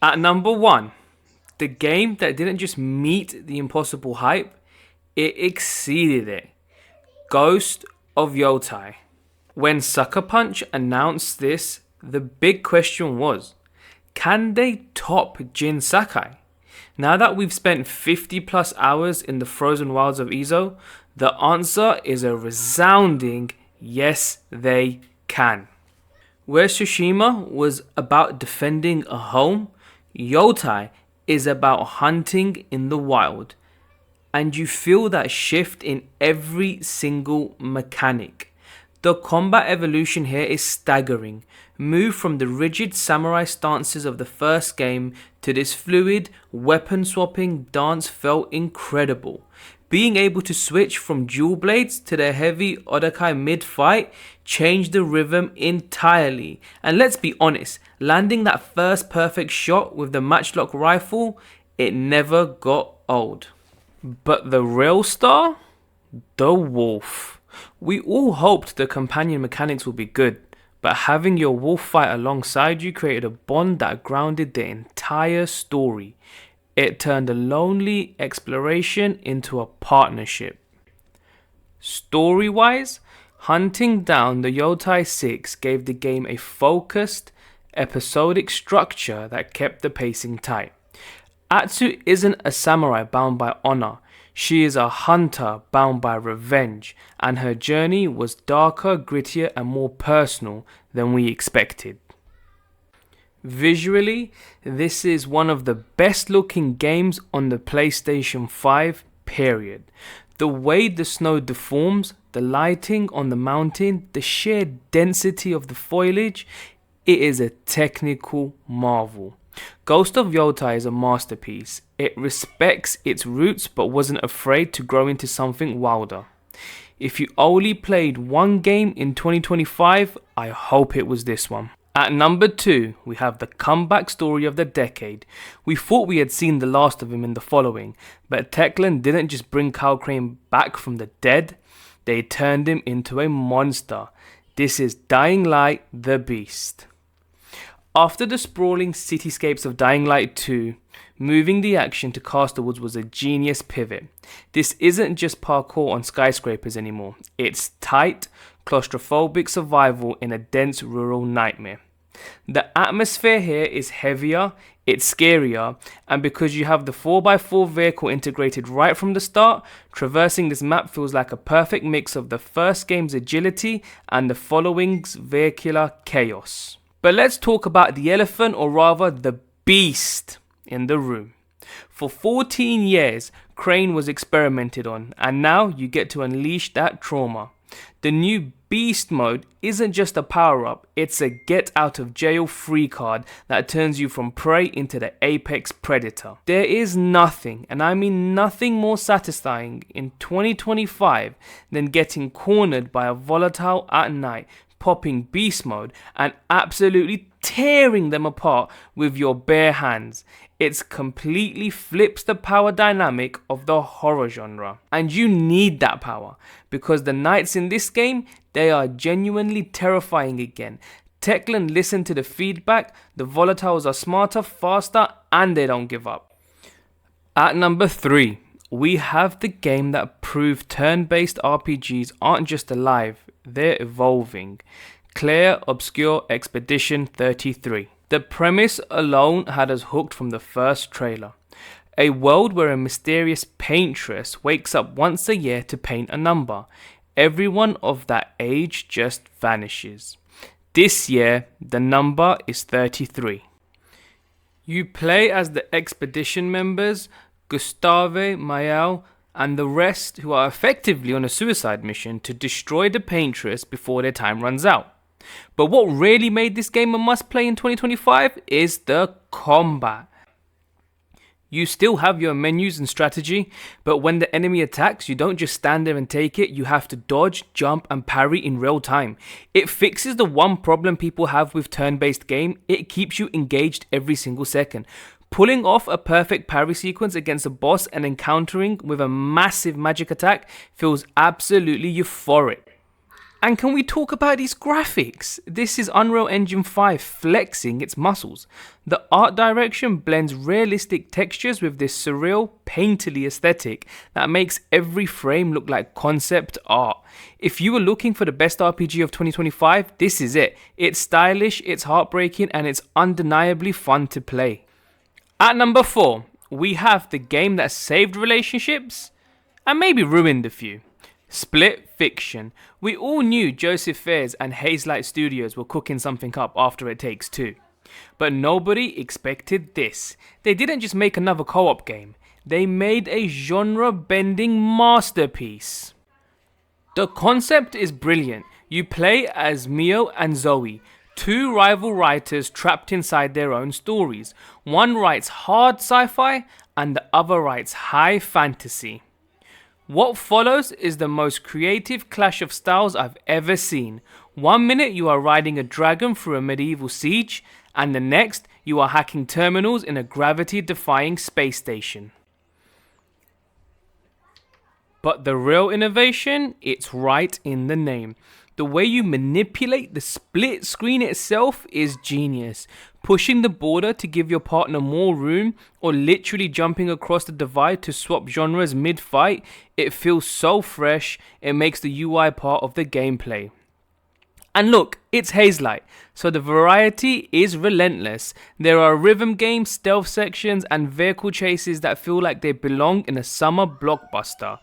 At number 1, the game that didn't just meet the impossible hype, it exceeded it. Ghost of Yotei. When Sucker Punch announced this, the big question was, can they top Jin Sakai? Now that we've spent 50 plus hours in the frozen wilds of Izo, the answer is a resounding yes, they can. Where Tsushima was about defending a home, Yotei is about hunting in the wild. And you feel that shift in every single mechanic. The combat evolution here is staggering. Move from the rigid samurai stances of the first game to this fluid, weapon swapping dance felt incredible. Being able to switch from dual blades to the heavy Odakai mid-fight changed the rhythm entirely. And let's be honest, landing that first perfect shot with the matchlock rifle, it never got old. But the real star? The wolf. We all hoped the companion mechanics would be good, but having your wolf fight alongside you created a bond that grounded the entire story. It turned a lonely exploration into a partnership. Story-wise, hunting down the Yotei 6 gave the game a focused, episodic structure that kept the pacing tight. Atsu isn't a samurai bound by honor. She is a hunter bound by revenge, and her journey was darker, grittier, and more personal than we expected. Visually, this is one of the best looking games on the PlayStation 5, period. The way the snow deforms, the lighting on the mountain, the sheer density of the foliage, it is a technical marvel. Ghost of Yotei is a masterpiece. It respects its roots but wasn't afraid to grow into something wilder. If you only played one game in 2025, I hope it was this one. At number 2, we have the comeback story of the decade. We thought we had seen the last of him in the following, but Techland didn't just bring Kyle Crane back from the dead, they turned him into a monster. This is Dying Light: The Beast. After the sprawling cityscapes of Dying Light 2, moving the action to Castle Woods was a genius pivot. This isn't just parkour on skyscrapers anymore. It's tight, claustrophobic survival in a dense rural nightmare. The atmosphere here is heavier, it's scarier, and because you have the 4x4 vehicle integrated right from the start, traversing this map feels like a perfect mix of the first game's agility and the following's vehicular chaos. But let's talk about the elephant, or rather the beast, in the room. For 14 years, Crane was experimented on, and now you get to unleash that trauma. The new Beast mode isn't just a power-up, it's a get out of jail free card that turns you from prey into the apex predator. There is nothing, and I mean nothing, more satisfying in 2025 than getting cornered by a volatile at night, popping beast mode and absolutely tearing them apart with your bare hands. It completely flips the power dynamic of the horror genre. And you need that power, because the knights in this game, they are genuinely terrifying again. Techland listened to the feedback, the volatiles are smarter, faster, and they don't give up. At number 3, we have the game that proved turn-based RPGs aren't just alive, they're evolving. Claire Obscure Expedition 33. The premise alone had us hooked from the first trailer. A world where a mysterious paintress wakes up once a year to paint a number. Everyone of that age just vanishes. This year, the number is 33. You play as the expedition members, Gustave, Mael, and the rest, who are effectively on a suicide mission to destroy the paintress before their time runs out. But what really made this game a must-play in 2025 is the combat. You still have your menus and strategy, but when the enemy attacks, you don't just stand there and take it, you have to dodge, jump, and parry in real time. It fixes the one problem people have with turn-based game: it keeps you engaged every single second. Pulling off a perfect parry sequence against a boss and encountering with a massive magic attack feels absolutely euphoric. And can we talk about these graphics? This is Unreal Engine 5 flexing its muscles. The art direction blends realistic textures with this surreal, painterly aesthetic that makes every frame look like concept art. If you were looking for the best RPG of 2025, this is it. It's stylish, it's heartbreaking, and it's undeniably fun to play. At number 4, we have the game that saved relationships and maybe ruined a few. Split Fiction. We all knew Joseph Fares and Hazelight Studios were cooking something up after It Takes Two. But nobody expected this. They didn't just make another co-op game. They made a genre-bending masterpiece. The concept is brilliant. You play as Mio and Zoe, two rival writers trapped inside their own stories. One writes hard sci-fi and the other writes high fantasy. What follows is the most creative clash of styles I've ever seen. 1 minute you are riding a dragon through a medieval siege, and the next you are hacking terminals in a gravity-defying space station. But the real innovation, it's right in the name. The way you manipulate the split screen itself is genius. Pushing the border to give your partner more room, or literally jumping across the divide to swap genres mid-fight, it feels so fresh, it makes the UI part of the gameplay. And look, it's Hazelight, so the variety is relentless. There are rhythm games, stealth sections, and vehicle chases that feel like they belong in a summer blockbuster.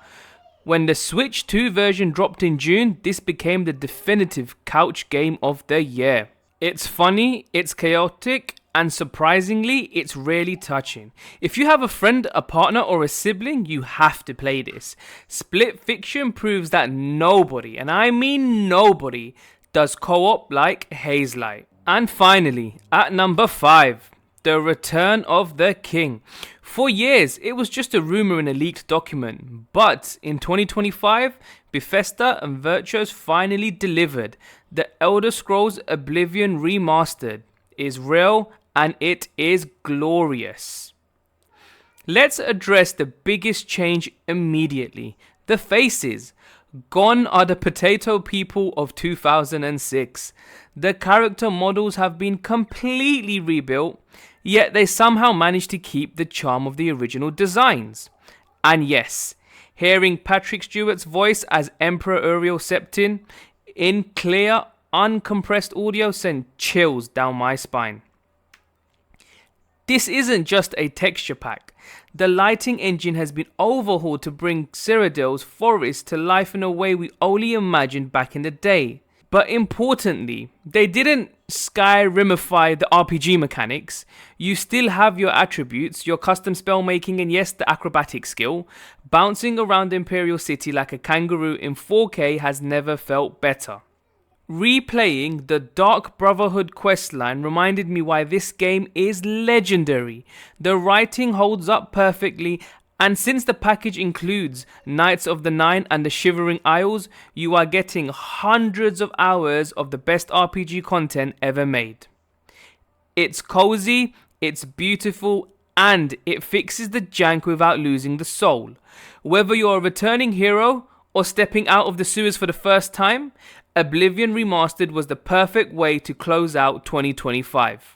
When the Switch 2 version dropped in June, this became the definitive couch game of the year. It's funny, it's chaotic, and surprisingly, it's really touching. If you have a friend, a partner, or a sibling, you have to play this. Split Fiction proves that nobody, and I mean nobody, does co-op like Hazelight. And finally, at number 5, The Return of the King. For years, it was just a rumor in a leaked document, but in 2025, Bethesda and Virtuos finally delivered. The Elder Scrolls Oblivion Remastered is real and it is glorious. Let's address the biggest change immediately. The faces. Gone are the potato people of 2006. The character models have been completely rebuilt, yet they somehow managed to keep the charm of the original designs. And yes, hearing Patrick Stewart's voice as Emperor Uriel Septim in clear, uncompressed audio sent chills down my spine. This isn't just a texture pack. The lighting engine has been overhauled to bring Cyrodiil's forest to life in a way we only imagined back in the day. But importantly, they didn't Skyrimify the RPG mechanics. You still have your attributes, your custom spell making, and yes, the acrobatic skill. Bouncing around the Imperial City like a kangaroo in 4K has never felt better. Replaying the Dark Brotherhood questline reminded me why this game is legendary. The writing holds up perfectly, and since the package includes Knights of the Nine and the Shivering Isles, you are getting hundreds of hours of the best RPG content ever made. It's cozy, it's beautiful, and it fixes the jank without losing the soul. Whether you're a returning hero or stepping out of the sewers for the first time, Oblivion Remastered was the perfect way to close out 2025.